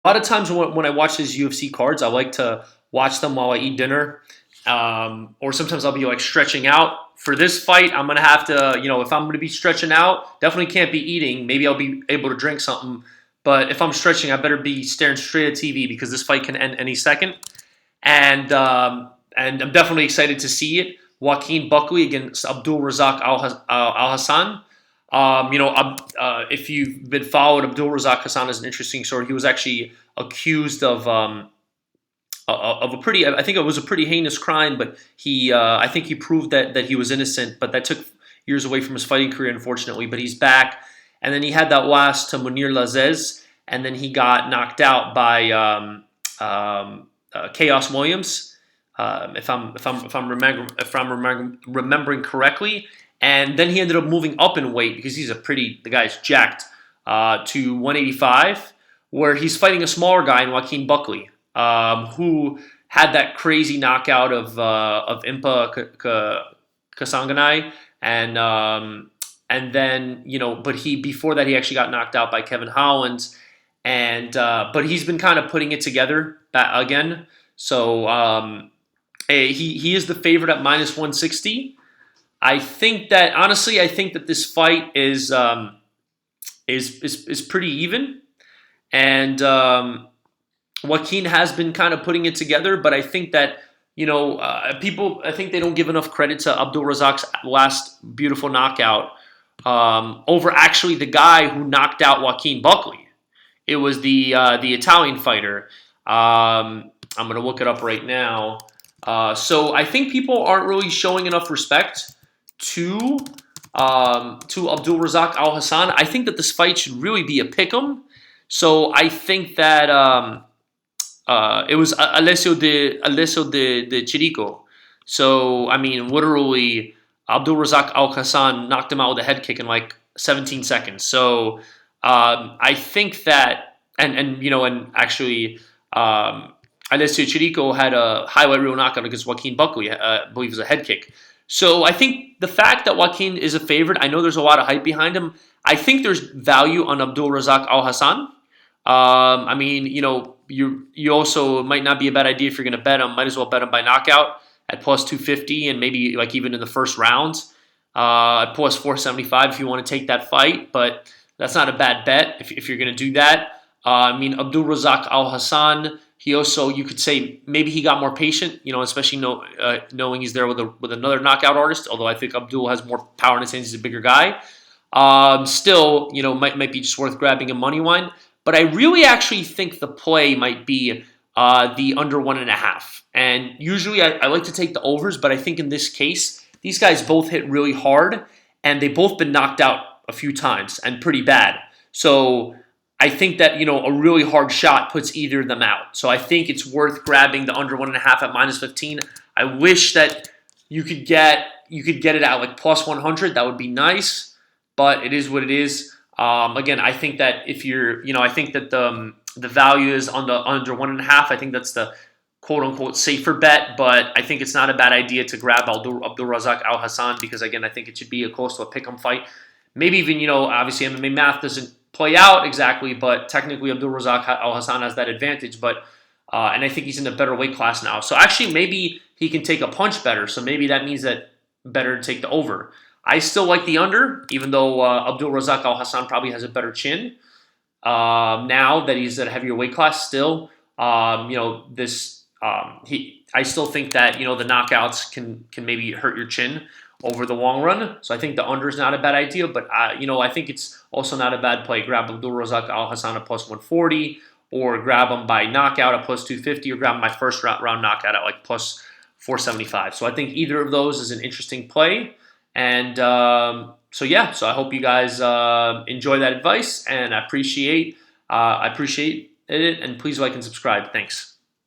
lot of times when I watch these UFC cards, I like to watch them while I eat dinner, or sometimes I'll be like stretching out. For this fight, I'm gonna have to, if I'm gonna be stretching out, definitely can't be eating. Maybe I'll be able to drink something, but if I'm stretching, I better be staring straight at TV because this fight can end any second. And I'm definitely excited to see it. Joaquin Buckley against Abdul Razak Al Hassan. If you've been followed, Abdul Razak Hassan is an interesting story. He was actually accused of a pretty, I think it was a pretty heinous crime, but I think he proved that he was innocent, but that took years away from his fighting career, unfortunately. But he's back, and then he had that loss to Munir Lazez, and then he got knocked out by Chaos Williams, if I'm remembering correctly. And then he ended up moving up in weight because the guy's jacked, to 185, where he's fighting a smaller guy in Joaquin Buckley, who had that crazy knockout of Impa Kasanganay, and then but before that he actually got knocked out by Kevin Holland, and but he's been kind of putting it together again. So he is the favorite at -160. I think that this fight is pretty even, and Joaquin has been kind of putting it together, but I think that people, I think they don't give enough credit to Abdul Razak's last beautiful knockout over actually the guy who knocked out Joaquin Buckley. It was the Italian fighter. I'm gonna look it up right now. So I think people aren't really showing enough respect to Abdul Razak Al Hassan. I think that this fight should really be a pick'em. So I think that it was Alessio de Chirico. So I mean, literally, Abdul Razak Al Hassan knocked him out with a head kick in like 17 seconds. So I think that, and actually, Alessio Chirico had a highlight reel knockout against Joaquin Buckley. I believe it was a head kick. So I think the fact that Joaquin is a favorite, I know there's a lot of hype behind him. I think there's value on Abdul Razak Al Hassan. I mean, you also, it might not be a bad idea if you're going to bet him. Might as well bet him by knockout at +250, and maybe like even in the first round at +475 if you want to take that fight. But that's not a bad bet if you're going to do that. I mean, Abdul Razak Al Hassan, he also, you could say maybe he got more patient, especially knowing he's there with another knockout artist. Although I think Abdul has more power in his hands; he's a bigger guy. Still, might be just worth grabbing a money line. But I really actually think the play might be the under 1.5. And usually I like to take the overs, but I think in this case, these guys both hit really hard, and they both been knocked out a few times and pretty bad. So I think that a really hard shot puts either of them out. So I think it's worth grabbing the under 1.5 at -15. I wish that you could get it at like +100. That would be nice, but it is what it is. Again, I think that if you're, I think that the value is on the under 1.5. I think that's the quote unquote safer bet, but I think it's not a bad idea to grab Abdul Razak Al Hassan because again, I think it should be close to a pick'em fight. Maybe even, obviously MMA math doesn't play out exactly, but technically Abdul Razak Al Hassan has that advantage. But and I think he's in a better weight class now. So actually, maybe he can take a punch better. So maybe that means that better to take the over. I still like the under, even though Abdul Razak Al Hassan probably has a better chin now that he's at a heavier weight class. Still, I still think that the knockouts can maybe hurt your chin over the long run. So I think the under is not a bad idea, but I think it's also not a bad play. Grab Abdul Razak Al Hassan at +140, or grab him by knockout at +250, or grab my first round knockout at like +475. So I think either of those is an interesting play. And so I hope you guys enjoy that advice, and I appreciate it. And please like and subscribe. Thanks.